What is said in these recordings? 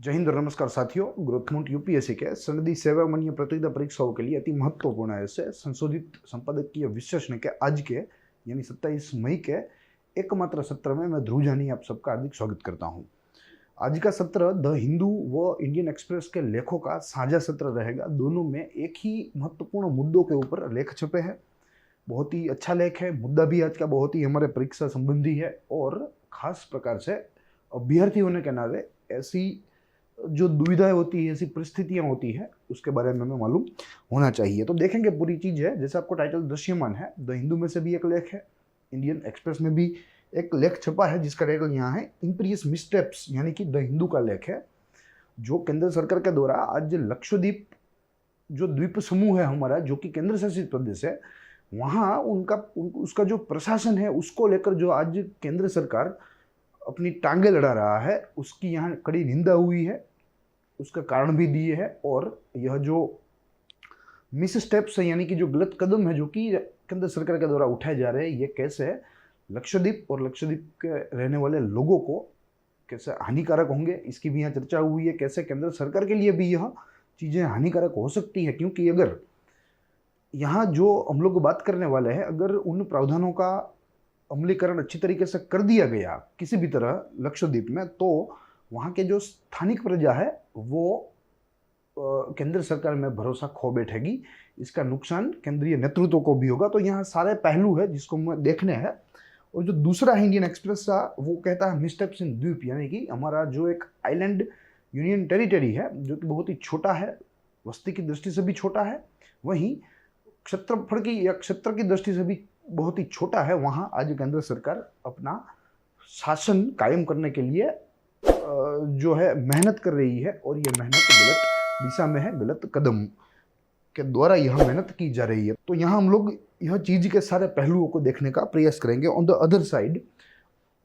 जय हिंद और नमस्कार साथियों। ग्रोथमूट यूपीएससी के सनदी सेवामन्य प्रतियोगिता परीक्षाओं के लिए अति महत्वपूर्ण ऐसे संशोधित संपादकीय विश्लेषण के आज के यानी 27 मई के एकमात्र सत्र में मैं ध्रुव जानी आप सबका हार्दिक स्वागत करता हूं। आज का सत्र द हिंदू व इंडियन एक्सप्रेस के लेखों का साझा सत्र रहेगा। दोनों में एक ही महत्वपूर्ण मुद्दों के ऊपर लेख छपे हैं। बहुत ही अच्छा लेख है। मुद्दा भी आज का बहुत ही हमारे परीक्षा संबंधी है और खास प्रकार से अभ्यर्थी होने के नाते ऐसी जो दुविधाएं होती है, ऐसी परिस्थितियां होती है, उसके बारे में हमें मालूम होना चाहिए। तो देखेंगे पूरी चीज़ है। जैसे आपको टाइटल दृश्यमान है, द हिंदू में से भी एक लेख है, इंडियन एक्सप्रेस में भी एक लेख छपा है जिसका टाइटल यहाँ है इंपीरियस मिसस्टेप्स, यानी कि द हिंदू का लेख है, जो केंद्र सरकार के द्वारा आज लक्षद्वीप जो द्वीप समूह है हमारा, जो कि केंद्र शासित प्रदेश है, वहाँ उसका जो प्रशासन है उसको लेकर जो आज केंद्र सरकार अपनी टांगे लड़ा रहा है, उसकी यहाँ कड़ी निंदा हुई है, उसका कारण भी दिए है। और यह जो मिस स्टेप्स है यानी कि जो गलत कदम है जो कि केंद्र सरकार के द्वारा उठाए जा रहे हैं, ये कैसे लक्षद्वीप और लक्षद्वीप के रहने वाले लोगों को कैसे हानिकारक होंगे, इसकी भी यहाँ चर्चा हुई है। कैसे केंद्र सरकार के लिए भी यह चीज़ें हानिकारक हो सकती है, क्योंकि अगर यहाँ जो हम लोग बात करने वाले हैं, अगर उन प्रावधानों का अमलीकरण अच्छी तरीके से कर दिया गया किसी भी तरह लक्षद्वीप में, तो वहाँ के जो स्थानिक प्रजा है वो केंद्र सरकार में भरोसा खो बैठेगी। इसका नुकसान केंद्रीय नेतृत्व को भी होगा। तो यहाँ सारे पहलू है जिसको हमें देखने हैं। और जो दूसरा है इंडियन एक्सप्रेस का, वो कहता है मिसस्टेप्स इन द्वीप, यानी कि हमारा जो एक आइलैंड यूनियन टेरिटरी है जो कि बहुत ही छोटा है, वस्ती की दृष्टि से भी छोटा है, वहीं क्षेत्रफल की या क्षेत्र की दृष्टि से भी बहुत ही छोटा है। वहाँ आज केंद्र सरकार अपना शासन कायम करने के लिए जो है मेहनत कर रही है, और ये मेहनत गलत दिशा में है, गलत कदम के द्वारा यह मेहनत की जा रही है। तो यहाँ हम लोग यह चीज़ के सारे पहलुओं को देखने का प्रयास करेंगे। ऑन द अदर साइड,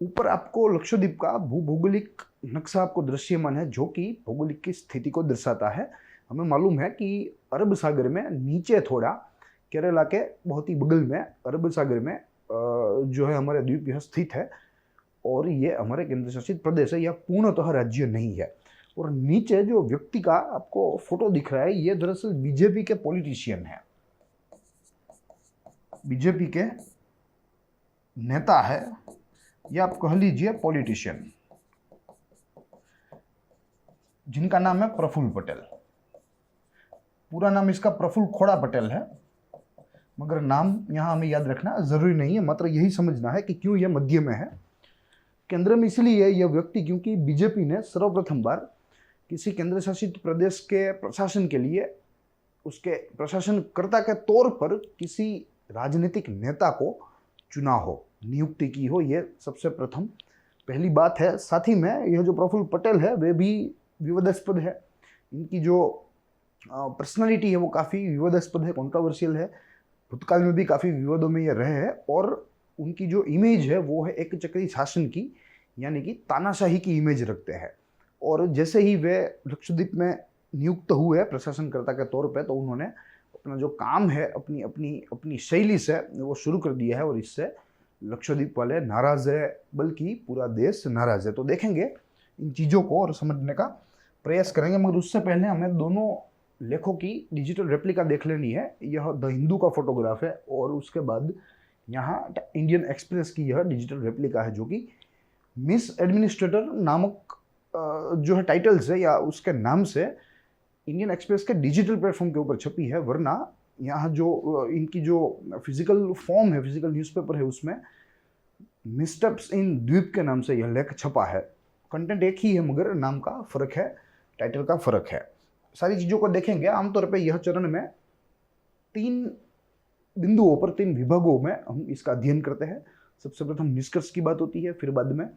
ऊपर आपको लक्षद्वीप का भूभौगोलिक नक्शा आपको दृश्यमान है, जो कि भौगोलिक की स्थिति को दर्शाता है। हमें मालूम है कि अरब सागर में नीचे थोड़ा, केरला के बहुत ही बगल में अरब सागर में जो है हमारे द्वीप यह स्थित है, और ये हमारे केंद्र शासित प्रदेश है, यह पूर्णतः राज्य नहीं है। और नीचे जो व्यक्ति का आपको फोटो दिख रहा है, ये दरअसल बीजेपी के पॉलिटिशियन है, बीजेपी के नेता है, या आप कह लीजिए पॉलिटिशियन, जिनका नाम है प्रफुल्ल पटेल। पूरा नाम इसका प्रफुल्ल खोड़ा पटेल है, मगर नाम यहाँ हमें याद रखना जरूरी नहीं है, मात्र यही समझना है कि क्यों यह मध्य में है केंद्र में। इसलिए यह व्यक्ति, क्योंकि बीजेपी ने सर्वप्रथम बार किसी केंद्र शासित प्रदेश के प्रशासन के लिए उसके प्रशासनकर्ता के तौर पर किसी राजनीतिक नेता को चुना हो, नियुक्ति की हो, ये सबसे प्रथम पहली बात है। साथ ही में यह जो प्रफुल्ल पटेल है वे भी विवादास्पद है। इनकी जो पर्सनालिटी है वो काफ़ी विवादास्पद है, कंट्रोवर्शियल है। भूतकाल में भी काफ़ी विवादों में ये रहे हैं, और उनकी जो इमेज है वो है एक चक्री शासन की, यानी कि तानाशाही की इमेज रखते हैं। और जैसे ही वे लक्षद्वीप में नियुक्त हुए प्रशासनकर्ता के तौर पे, तो उन्होंने अपना जो काम है अपनी अपनी अपनी शैली से वो शुरू कर दिया है, और इससे लक्षद्वीप वाले नाराज़ है, बल्कि पूरा देश नाराज़ है। तो देखेंगे इन चीज़ों को और समझने का प्रयास करेंगे, मगर उससे पहले हमें दोनों लेखों की डिजिटल रेप्लिका देख लेनी है। यह द हिंदू का फोटोग्राफ है, और उसके बाद यहाँ इंडियन एक्सप्रेस की यह डिजिटल रेप्लिका है, जो कि मिस एडमिनिस्ट्रेटर नामक जो है टाइटल से या उसके नाम से इंडियन एक्सप्रेस के डिजिटल प्लेटफॉर्म के ऊपर छपी है। वरना यहाँ जो इनकी जो फिजिकल फॉर्म है, फिजिकल न्यूज़पेपर है, उसमें मिसस्टेप्स इन द्वीप के नाम से यह लेख छपा है। कंटेंट एक ही है, मगर नाम का फ़र्क है, टाइटल का फ़र्क है। सारी चीज़ों को देखेंगे। आमतौर पे यह चरण में 3 बिंदुओं पर, 3 विभागों में हम इसका अध्ययन करते हैं। सबसे प्रथम निष्कर्ष की बात होती है, फिर बाद में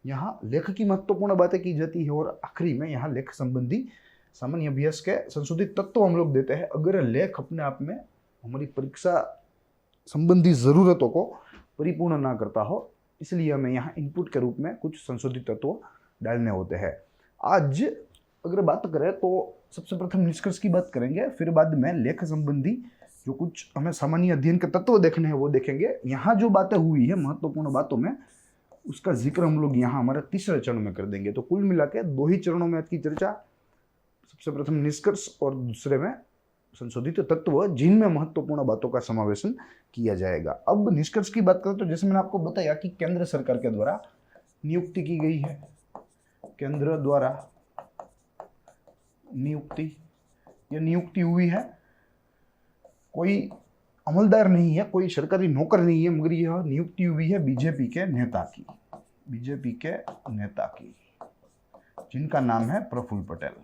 यहाँ लेख की महत्वपूर्ण बातें की जाती है, और आखिरी में यहाँ लेख संबंधी सामान्य अभ्यास के संशोधित तत्व हम लोग देते हैं। अगर लेख अपने आप में हमारी परीक्षा संबंधी ज़रूरतों को परिपूर्ण ना करता हो, इसलिए हमें यहाँ इनपुट के रूप में कुछ संशोधित तत्व डालने होते हैं। आज अगर बात करें तो सबसे प्रथम निष्कर्ष की बात करेंगे, फिर बाद में लेख संबंधी जो कुछ हमें सामान्य अध्ययन के तत्व देखने हैं वो देखेंगे। यहाँ जो बातें हुई है महत्वपूर्ण बातों में, उसका जिक्र हम लोग यहाँ हमारे तीसरे चरण में कर देंगे। तो कुल मिला के 2 ही चरणों में आज की चर्चा, सबसे प्रथम निष्कर्ष और दूसरे में संशोधित तत्व, जिनमें महत्वपूर्ण बातों का समावेशन किया जाएगा। अब निष्कर्ष की बात करें तो जैसे मैंने आपको बताया कि केंद्र सरकार के द्वारा नियुक्ति की गई है, केंद्र द्वारा नियुक्ति, ये नियुक्ति हुई है, कोई अमलदार नहीं है, कोई सरकारी नौकर नहीं है, मगर यह नियुक्ति हुई है बीजेपी के नेता की, बीजेपी के नेता की, जिनका नाम है प्रफुल्ल पटेल।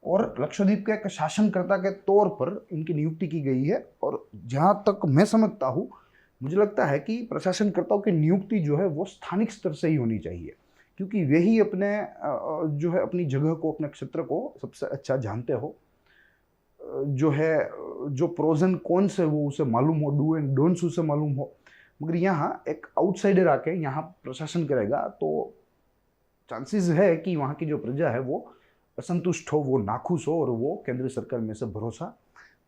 और लक्षद्वीप के एक शासनकर्ता के तौर पर इनकी नियुक्ति की गई है। और जहाँ तक मैं समझता हूँ, मुझे लगता है कि प्रशासनकर्ताओं की नियुक्ति जो है वो स्थानिक स्तर से ही होनी चाहिए, क्योंकि वे ही अपने जो है अपनी जगह को, अपने क्षेत्र को सबसे अच्छा जानते हो, जो है जो प्रोज एंड कॉन्स है वो उसे मालूम हो, डू एंड डोंट्स उसे मालूम हो। मगर यहाँ एक आउटसाइडर आके यहाँ प्रशासन करेगा तो चांसेस है कि वहाँ की जो प्रजा है वो असंतुष्ट हो, वो नाखुश हो और वो केंद्र सरकार में से भरोसा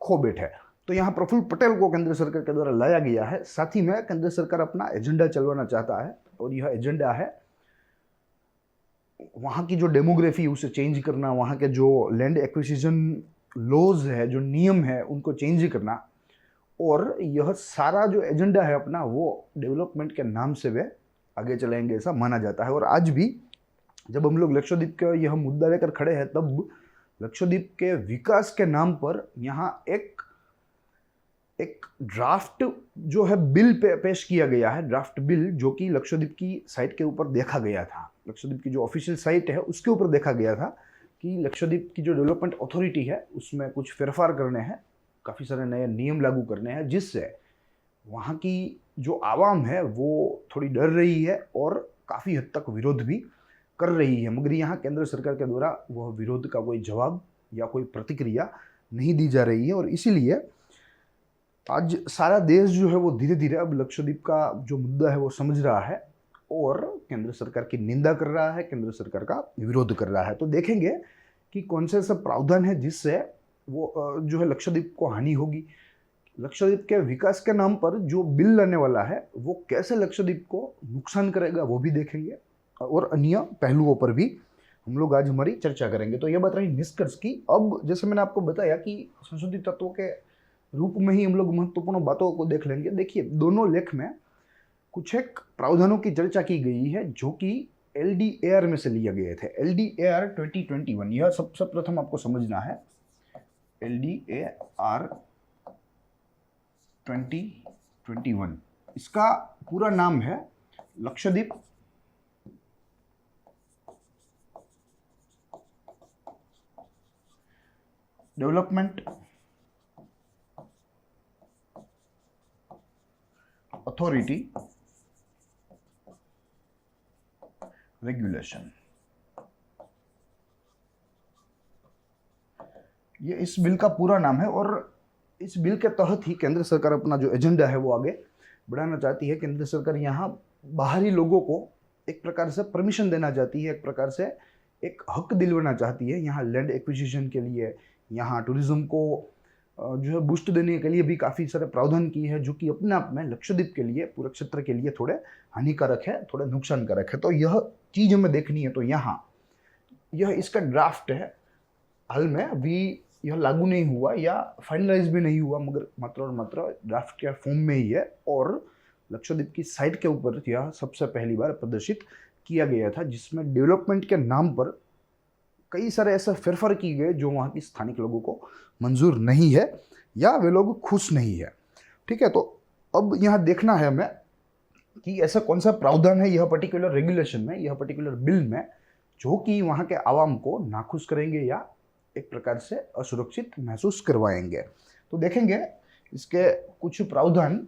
खो बैठे। तो यहाँ प्रफुल्ल पटेल को केंद्र सरकार के द्वारा लाया गया है। साथ ही में केंद्र सरकार अपना एजेंडा चलवाना चाहता है, और यह एजेंडा है वहाँ की जो डेमोग्राफी उसे चेंज करना, वहाँ के जो लैंड एक्विजिशन लॉज है, जो नियम है, उनको चेंज करना। और यह सारा जो एजेंडा है अपना, वो डेवलपमेंट के नाम से वे आगे चलाएंगे, ऐसा माना जाता है। और आज भी जब हम लोग लक्षद्वीप का यह मुद्दा लेकर खड़े हैं, तब लक्षद्वीप के विकास के नाम पर यहाँ एक ड्राफ्ट जो है बिल पेश किया गया है, ड्राफ्ट बिल, जो कि लक्षद्वीप की साइट के ऊपर देखा गया था, लक्षद्वीप की जो ऑफिशियल साइट है उसके ऊपर देखा गया था कि लक्षद्वीप की जो डेवलपमेंट अथॉरिटी है उसमें कुछ फेरफार करने हैं, काफ़ी सारे नए नियम लागू करने हैं, जिससे वहाँ की जो आवाम है वो थोड़ी डर रही है और काफ़ी हद तक विरोध भी कर रही है। मगर यहाँ केंद्र सरकार के द्वारा वह विरोध का कोई जवाब या कोई प्रतिक्रिया नहीं दी जा रही है। और इसीलिए आज सारा देश जो है वो धीरे धीरे अब लक्षद्वीप का जो मुद्दा है वो समझ रहा है और केंद्र सरकार की निंदा कर रहा है, केंद्र सरकार का विरोध कर रहा है। तो देखेंगे कि कौन से सब प्रावधान है जिससे वो जो है लक्षद्वीप को हानि होगी। लक्षद्वीप के विकास के नाम पर जो बिल लाने वाला है वो कैसे लक्षद्वीप को नुकसान करेगा वो भी देखेंगे, और अन्य पहलुओं पर भी हम लोग आज हमारी चर्चा करेंगे। तो यह बात रही निष्कर्ष की। अब जैसे मैंने आपको बताया कि संशोधित तत्वों के रूप में ही हम लोग महत्वपूर्ण बातों को देख लेंगे। देखिए, दोनों लेख में कुछ एक प्रावधानों की चर्चा की गई है जो कि LDAR में से लिए गए थे। LDAR 2021, यह सबसे प्रथम आपको समझना है। LDAR 2021, इसका पूरा नाम है लक्षद्वीप डेवलपमेंट अथॉरिटी रेगुलेशन। ये इस बिल का पूरा नाम है और इस बिल के तहत ही केंद्र सरकार अपना जो एजेंडा है वो आगे बढ़ाना चाहती है। केंद्र सरकार यहाँ बाहरी लोगों को एक प्रकार से परमिशन देना चाहती है, एक प्रकार से एक हक दिलवाना चाहती है यहाँ लैंड एक्विजिशन के लिए, यहाँ टूरिज्म को जो है बूस्ट देने के लिए भी काफ़ी सारे प्रावधान किए हैं, जो कि अपने आप में लक्षद्वीप के लिए, पूरे क्षेत्र के लिए थोड़े हानिकारक है, थोड़े नुकसानकारक है। तो यह चीज़ हमें देखनी है। तो यहाँ यह इसका ड्राफ्ट है, हाल में अभी यह लागू नहीं हुआ या फाइनलाइज भी नहीं हुआ, मगर मात्र और मात्र ड्राफ्ट के फॉर्म में ही है। और लक्षद्वीप की साइट के ऊपर यह सबसे पहली बार प्रदर्शित किया गया था, जिसमें डेवलपमेंट के नाम पर कई सारे ऐसे फेरफार किए गए जो वहाँ की स्थानिक लोगों को मंजूर नहीं है या वे लोग खुश नहीं है। ठीक है, तो अब यहाँ देखना है हमें कि ऐसा कौन सा प्रावधान है यह पर्टिकुलर रेगुलेशन में, यह पर्टिकुलर बिल में, जो कि वहाँ के आवाम को नाखुश करेंगे या एक प्रकार से असुरक्षित महसूस करवाएंगे। तो देखेंगे इसके कुछ प्रावधान।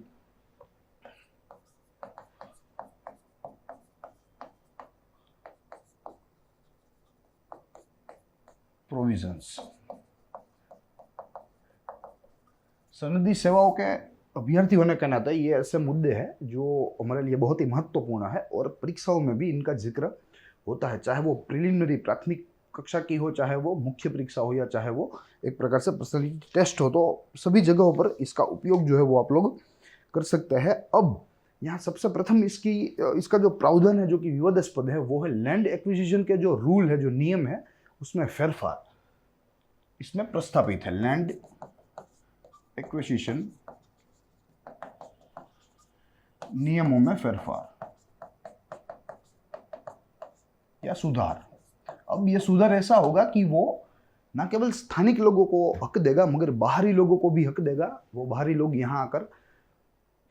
प्रोविजंस, सनदी सेवाओं के अभ्यर्थी होने के नाते ये ऐसे मुद्दे हैं जो हमारे लिए बहुत ही महत्वपूर्ण है और परीक्षाओं में भी इनका जिक्र होता है, चाहे वो प्रिलिमिनरी प्राथमिक कक्षा की हो, चाहे वो मुख्य परीक्षा हो, या चाहे वो एक प्रकार से पर्सनैलिटी टेस्ट हो। तो सभी जगहों पर इसका उपयोग जो है वो आप लोग कर सकते हैं। अब यहाँ सबसे प्रथम इसका जो प्रावधान है जो कि विवादास्पद है वो है लैंड एक्विजिशन के जो रूल है, जो नियम है, उसमें फेरफार इसमें प्रस्तावित है। लैंड एक्विजिशन नियमों में फेरफार या सुधार। अब यह सुधार ऐसा होगा कि वो ना केवल स्थानिक लोगों को हक देगा मगर बाहरी लोगों को भी हक देगा। वो बाहरी लोग यहाँ आकर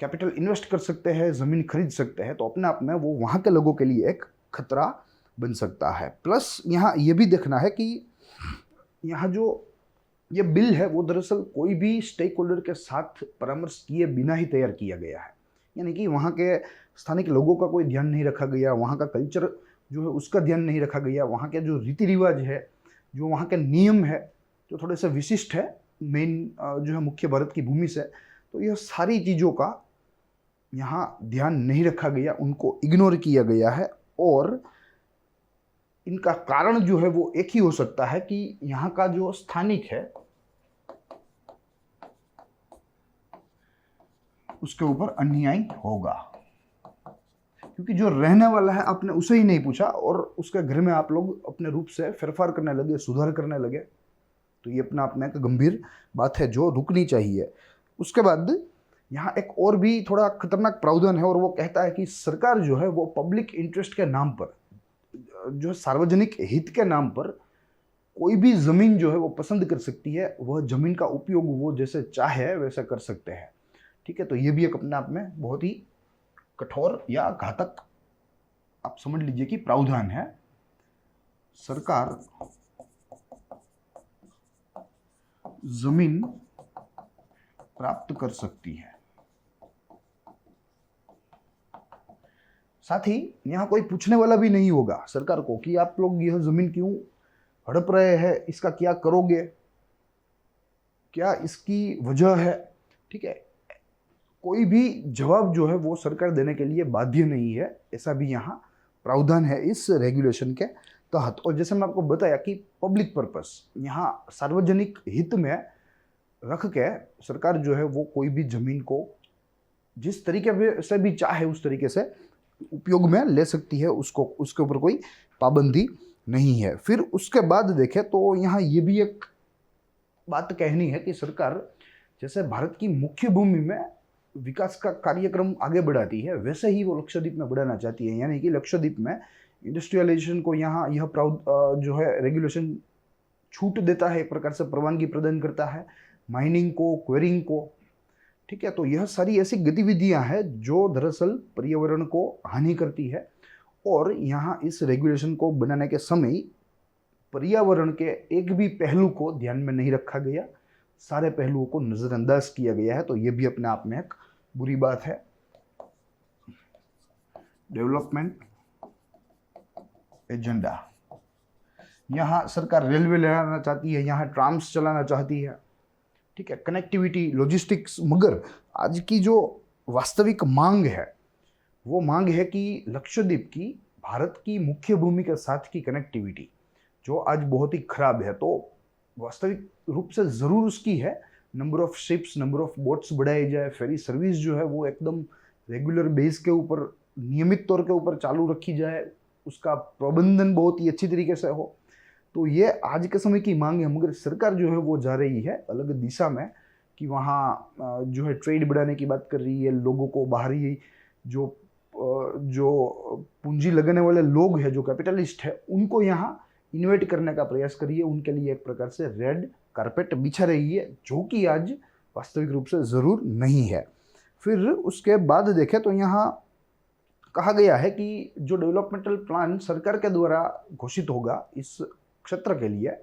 कैपिटल इन्वेस्ट कर सकते हैं, जमीन खरीद सकते हैं, तो अपने आप में वो वहाँ के लोगों के लिए एक खतरा बन सकता है। प्लस यहाँ ये भी देखना है कि यहाँ जो ये बिल है वो दरअसल कोई भी स्टेक होल्डर के साथ परामर्श किए बिना ही तैयार किया गया है, यानी कि वहाँ के स्थानिक लोगों का कोई ध्यान नहीं रखा गया, वहाँ का कल्चर जो है उसका ध्यान नहीं रखा गया, वहाँ के जो रीति रिवाज है, जो वहाँ के नियम है जो थोड़े से विशिष्ट है मेन जो है मुख्य भारत की भूमि से, तो यह सारी चीज़ों का यहाँ ध्यान नहीं रखा गया, उनको इग्नोर किया गया है। और इनका कारण जो है वो एक ही हो सकता है कि यहाँ का जो स्थानिक है उसके ऊपर अन्याय होगा, क्योंकि जो रहने वाला है आपने उसे ही नहीं पूछा और उसके घर में आप लोग अपने रूप से फेरफार करने लगे, सुधार करने लगे, तो ये अपने आप में एक गंभीर बात है जो रुकनी चाहिए। उसके बाद यहाँ एक और भी थोड़ा खतरनाक प्रावधान है और वो कहता है कि सरकार जो है वो पब्लिक इंटरेस्ट के नाम पर, जो सार्वजनिक हित के नाम पर कोई भी जमीन जो है वो पसंद कर सकती है, वह जमीन का उपयोग वो जैसे चाहे वैसा कर सकते हैं। ठीक है, तो ये भी एक अपने आप में बहुत ही कठोर या घातक आप समझ लीजिए कि प्रावधान है। सरकार जमीन प्राप्त कर सकती है। साथ ही यहाँ कोई पूछने वाला भी नहीं होगा सरकार को कि आप लोग यह जमीन क्यों हड़प रहे हैं, इसका क्या करोगे, क्या इसकी वजह है। ठीक है, कोई भी जवाब जो है वो सरकार देने के लिए बाध्य नहीं है, ऐसा भी यहाँ प्रावधान है इस रेगुलेशन के तहत। और जैसे मैं आपको बताया कि पब्लिक पर्पस, यहाँ सार्वजनिक हित में रख के सरकार जो है वो कोई भी जमीन को जिस तरीके से भी चाहे उस तरीके से उपयोग में ले सकती है, उसको उसके ऊपर कोई पाबंदी नहीं है। फिर उसके बाद देखें तो यहाँ ये भी एक बात कहनी है कि सरकार जैसे भारत की मुख्य भूमि में विकास का कार्यक्रम आगे बढ़ाती है वैसे ही वो लक्षद्वीप में बढ़ाना चाहती है, यानी कि लक्षद्वीप में इंडस्ट्रियलाइजेशन को यहाँ यह जो है रेगुलेशन छूट देता है, एक प्रकार से परवानगी प्रदान करता है, माइनिंग को, क्वेरिंग को। ठीक है, तो यह सारी ऐसी गतिविधियां हैं जो दरअसल पर्यावरण को हानि करती है और यहाँ इस रेगुलेशन को बनाने के समय पर्यावरण के एक भी पहलू को ध्यान में नहीं रखा गया, सारे पहलुओं को नज़रअंदाज किया गया है। तो ये भी अपने आप में एक बुरी बात है। डेवलपमेंट एजेंडा, यहाँ सरकार रेलवे लाना चाहती है, यहाँ ट्राम्स चलाना चाहती है। ठीक है, कनेक्टिविटी, लॉजिस्टिक्स, मगर आज की जो वास्तविक मांग है वो मांग है कि लक्षद्वीप की भारत की मुख्य भूमि के साथ की कनेक्टिविटी जो आज बहुत ही खराब है, तो वास्तविक रूप से ज़रूर उसकी है। Number of ships, number of boats बढ़ाई जाए, फेरी सर्विस जो है वो एकदम रेगुलर बेस के ऊपर, नियमित तौर के ऊपर चालू रखी जाए, उसका प्रबंधन बहुत ही अच्छी तरीके से हो। तो ये आज के समय की मांग है, मगर सरकार जो है वो जा रही है अलग दिशा में कि वहाँ जो है ट्रेड बढ़ाने की बात कर रही है, लोगों को बाहरी जो पूंजी लगाने वाले लोग हैं, जो कैपिटलिस्ट है, उनको यहाँ इन्वेट करने का प्रयास करिए, उनके लिए एक प्रकार से रेड कारपेट बिछा रही है, जो कि आज वास्तविक रूप से ज़रूर नहीं है। फिर उसके बाद देखें तो यहाँ कहा गया है कि जो डेवलपमेंटल प्लान सरकार के द्वारा घोषित होगा इस क्षेत्र के लिए,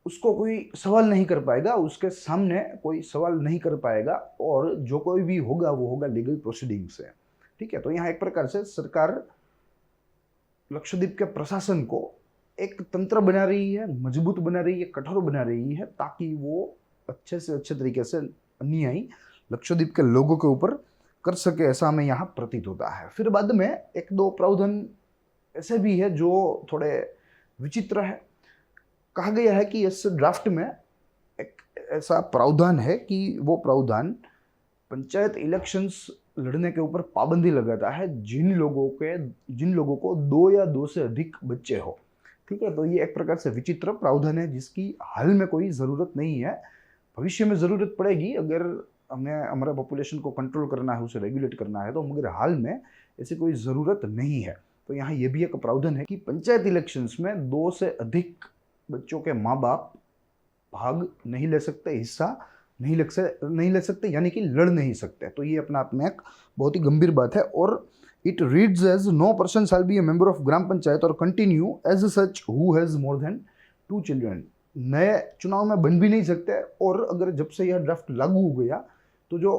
उसको कोई सवाल नहीं कर पाएगा, उसके सामने कोई सवाल नहीं कर पाएगा, और जो कोई भी होगा वो होगा लीगल प्रोसीडिंग से। ठीक है, तो यहाँ एक प्रकार से सरकार लक्षद्वीप के प्रशासन को एक तंत्र बना रही है, मजबूत बना रही है, कठोर बना रही है, ताकि वो अच्छे से अच्छे तरीके से अन्याय लक्षद्वीप के लोगों के ऊपर कर सके, ऐसा हमें यहाँ प्रतीत होता है। फिर बाद में एक दो प्रावधान ऐसे भी है जो थोड़े विचित्र है। कहा गया है कि इस ड्राफ्ट में एक ऐसा प्रावधान है कि वो प्रावधान पंचायत इलेक्शंस लड़ने के ऊपर पाबंदी लगाता है जिन लोगों को 2 या 2 से अधिक बच्चे हो। ठीक है, तो ये एक प्रकार से विचित्र प्रावधान है जिसकी हाल में कोई ज़रूरत नहीं है। भविष्य में ज़रूरत पड़ेगी अगर हमें हमारा पॉपुलेशन को कंट्रोल करना है, उसे रेगुलेट करना है, तो मगर हाल में ऐसी कोई ज़रूरत नहीं है। तो यहाँ ये भी एक प्रावधान है कि पंचायत इलेक्शंस में 2 से अधिक बच्चों के माँ बाप भाग नहीं ले सकते, हिस्सा नहीं ले सकते, यानी कि लड़ नहीं सकते। तो ये अपने आप में एक बहुत ही गंभीर बात है। और it reads as no person shall be a member of gram panchayat और continue as such who has more than 2 children. नए चुनाव में बन भी नहीं सकते। और अगर जब से यह ड्राफ्ट लागू हो गया तो जो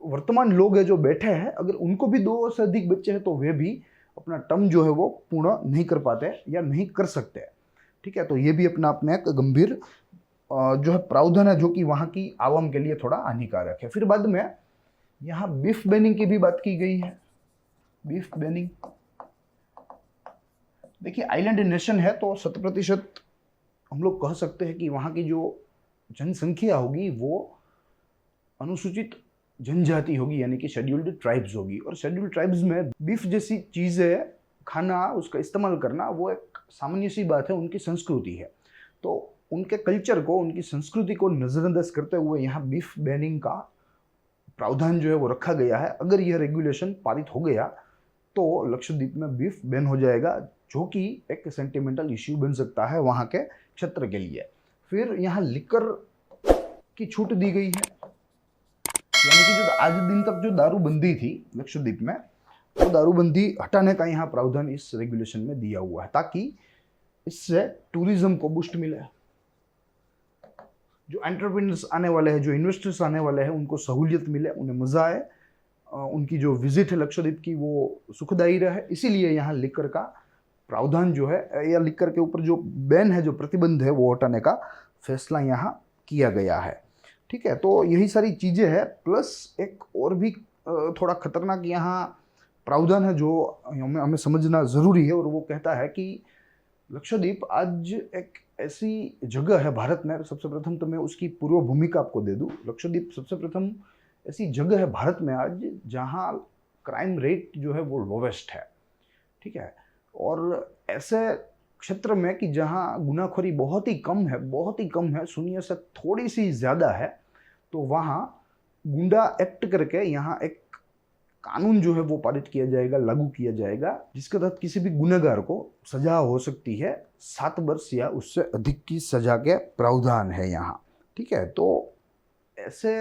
वर्तमान लोग हैं जो बैठे हैं, अगर उनको भी 2 से अधिक बच्चे हैं तो वे भी अपना टर्म जो है वो पूर्ण नहीं कर पाते या नहीं कर सकते। ठीक है, तो ये भी अपने आप में एक गंभीर जो है प्रावधान है जो कि वहाँ की आवाम के लिए थोड़ा हानिकारक है। फिर बाद में यहाँ बीफ बैनिंग की भी बात की गई है। बीफ बैनिंग, देखिए आइलैंड नेशन है तो 100% हम लोग कह सकते हैं कि वहाँ की जो जनसंख्या होगी वो अनुसूचित जनजाति होगी, यानी कि शेड्यूल्ड ट्राइब्स होगी। और शेड्यूल्ड ट्राइब्स में बीफ जैसी चीज़ें खाना, उसका इस्तेमाल करना वो एक सामान्य सी बात है, उनकी संस्कृति है। तो उनके कल्चर को, उनकी संस्कृति को नज़रअंदाज करते हुए यहाँ बीफ बैनिंग का प्रावधान जो है वो रखा गया है। अगर यह रेगुलेशन पारित हो गया तो लक्षद्वीप में बीफ बैन हो जाएगा, जो कि एक सेंटिमेंटल इश्यू बन सकता है वहाँ के क्षेत्र के लिए। फिर यहाँ लिकर की छूट दी गई है, यानी कि जो आज दिन तक जो दारूबंदी थी लक्षद्वीप में, वो दारूबंदी हटाने का यहाँ प्रावधान इस रेगुलेशन में दिया हुआ है, ताकि इससे टूरिज्म को बूस्ट मिले। जो एंटरप्रेन्योर्स आने वाले हैं, जो इन्वेस्टर्स आने वाले हैं, उनको सहूलियत मिले, उन्हें मज़ा आए, उनकी जो विजिट है लक्षद्वीप की वो सुखदायी रहे। इसीलिए यहाँ लिकर का प्रावधान जो है, या लिकर के ऊपर जो बैन है, जो प्रतिबंध है, वो हटाने का फैसला यहाँ किया गया है। ठीक है, तो यही सारी चीज़ें हैं। प्लस एक और भी थोड़ा खतरनाक यहाँ प्रावधान है जो हमें समझना ज़रूरी है, और वो कहता है कि लक्षद्वीप आज एक ऐसी जगह है भारत में। सबसे प्रथम तो मैं उसकी पूर्व भूमिका आपको दे दूं। लक्षद्वीप सबसे प्रथम ऐसी जगह है भारत में आज जहां क्राइम रेट जो है वो लोवेस्ट है। ठीक है, और ऐसे क्षेत्र में कि जहां गुनाखोरी बहुत ही कम है, शून्य से थोड़ी सी ज़्यादा है, तो वहाँ गुंडा एक्ट करके यहाँ एक कानून जो है वो पारित किया जाएगा, लागू किया जाएगा, जिसके तहत किसी भी गुनहगार को सजा हो सकती है 7 वर्ष या उससे अधिक की सजा के प्रावधान है यहाँ। ठीक है, तो ऐसे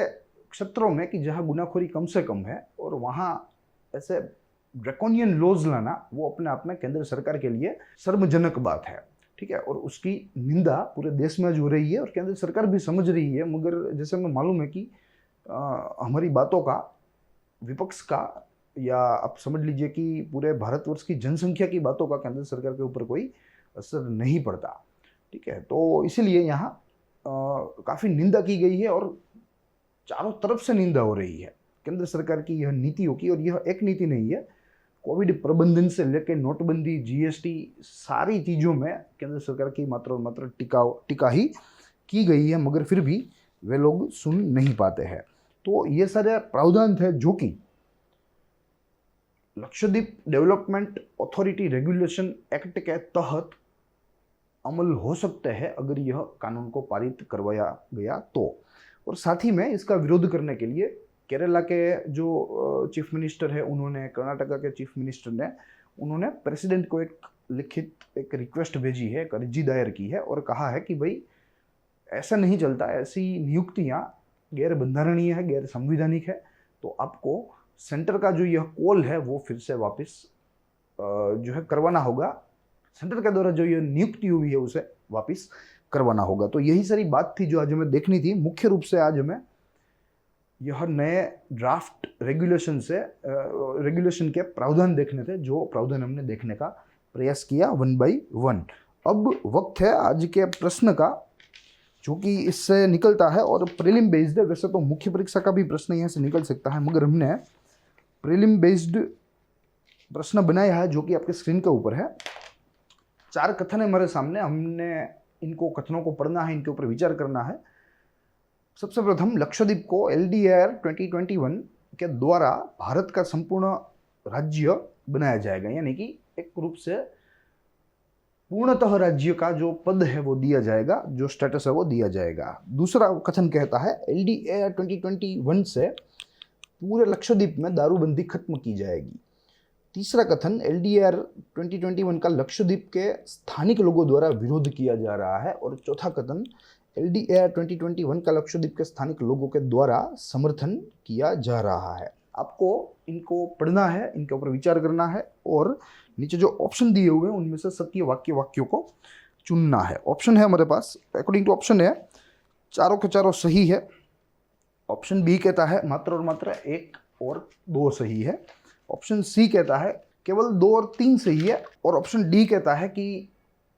क्षेत्रों में कि जहाँ गुनाखोरी कम से कम है और वहाँ ऐसे ड्रैकोनियन लॉज लाना, वो अपने आप में केंद्र सरकार के लिए शर्मजनक बात है। ठीक है, और उसकी निंदा पूरे देश में आज हो रही है और केंद्र सरकार भी समझ रही है। मगर जैसे हमें मालूम है कि हमारी बातों का, विपक्ष का, या आप समझ लीजिए कि पूरे भारतवर्ष की जनसंख्या की बातों का केंद्र सरकार के ऊपर कोई असर नहीं पड़ता। ठीक है, तो इसीलिए यहाँ काफ़ी निंदा की गई है और चारों तरफ से निंदा हो रही है केंद्र सरकार की यह नीतियों की। और यह एक नीति नहीं है, कोविड प्रबंधन से लेकर नोटबंदी, जीएसटी, सारी चीज़ों में केंद्र सरकार की मात्र और मात्र टीका ही की गई है, मगर फिर भी वे लोग सुन नहीं पाते हैं। तो ये सारे प्रावधान थे जो कि Lakshadweep development authority regulation act के तहत अमल हो सकते हैं अगर यह कानून को पारित करवाया गया तो। और साथ ही में इसका विरोध करने के लिए केरला के जो चीफ मिनिस्टर है उन्होंने, कर्नाटका के चीफ मिनिस्टर ने, उन्होंने प्रेसिडेंट को एक लिखित एक रिक्वेस्ट भेजी है, एक अर्जी दायर की है और कहा है कि भाई ऐसा नहीं चलता, ऐसी नियुक्तियाँ गैर बंधारणीय है, गैर संवैधानिक है, तो आपको सेंटर का जो यह कॉल है वो फिर से वापस जो है करवाना होगा। सेंटर के द्वारा जो यह नियुक्ति हुई है उसे वापस करवाना होगा। तो यही सारी बात थी जो आज हमें देखनी थी। मुख्य रूप से आज हमें यह नए ड्राफ्ट रेगुलेशन के प्रावधान देखने थे, जो प्रावधान हमने देखने का प्रयास किया 1 by 1। अब वक्त है आज के प्रश्न का, जो कि इससे निकलता है और प्रीलिम बेस्ड है। वैसे तो मुख्य परीक्षा का भी प्रश्न यहाँ से निकल सकता है, मगर हमने प्रीलिम बेस्ड प्रश्न बनाया है जो कि आपके स्क्रीन के ऊपर है। 4 कथन है हमारे सामने, हमने इनको कथनों को पढ़ना है, इनके ऊपर विचार करना है। सबसे प्रथम, लक्षद्वीप को LDR 2021 के द्वारा भारत का संपूर्ण राज्य बनाया जाएगा, यानी कि एक रूप से पूर्णतः राज्य का जो पद है वो दिया जाएगा, जो स्टेटस है वो दिया जाएगा। दूसरा कथन कहता है LDAR 2021 से पूरे लक्षद्वीप में दारूबंदी खत्म की जाएगी। तीसरा कथन LDAR 2021 का लक्षद्वीप के स्थानिक लोगों द्वारा विरोध किया जा रहा है। और चौथा कथन LDAR 2021 का लक्षद्वीप के स्थानिक लोगों के द्वारा समर्थन किया जा रहा है। आपको इनको पढ़ना है, इनके ऊपर विचार करना है और नीचे जो ऑप्शन दिए हुए हैं उनमें से सत्य वाक्यों को चुनना है। ऑप्शन है हमारे पास, अकॉर्डिंग टू ऑप्शन है चारों के चारों सही है। ऑप्शन बी कहता है मात्र और मात्र 1 और 2 सही है। ऑप्शन सी कहता है केवल 2 और 3 सही है। और ऑप्शन डी कहता है कि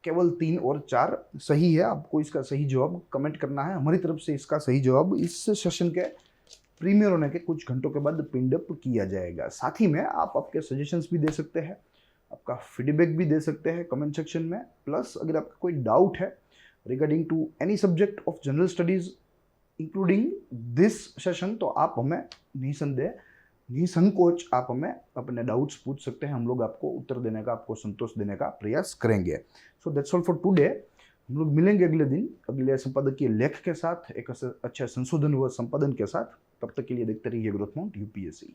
केवल 3 और 4 सही है। आपको इसका सही जवाब कमेंट करना है। हमारी तरफ से इसका सही जवाब इस सेशन के प्रीमियर होने के कुछ घंटों के बाद पिन अप किया जाएगा। साथ ही में आप आपके सजेशंस भी दे सकते हैं, आपका फीडबैक भी दे सकते हैं कमेंट सेक्शन में। प्लस अगर आपका कोई डाउट है regarding to any subject of general studies including this session, तो आप हमें निसंकोच आप हमें अपने डाउट्स पूछ सकते हैं। हम लोग आपको उत्तर देने का, आपको संतोष देने का प्रयास करेंगे। So that's all for today. हम लोग मिलेंगे अगले दिन अगले संपादकीय लेख के साथ, एक अच्छे संशोधन व संपादन के साथ। तब तक के लिए देखते रहिए ग्रोथ माउंट UPSC।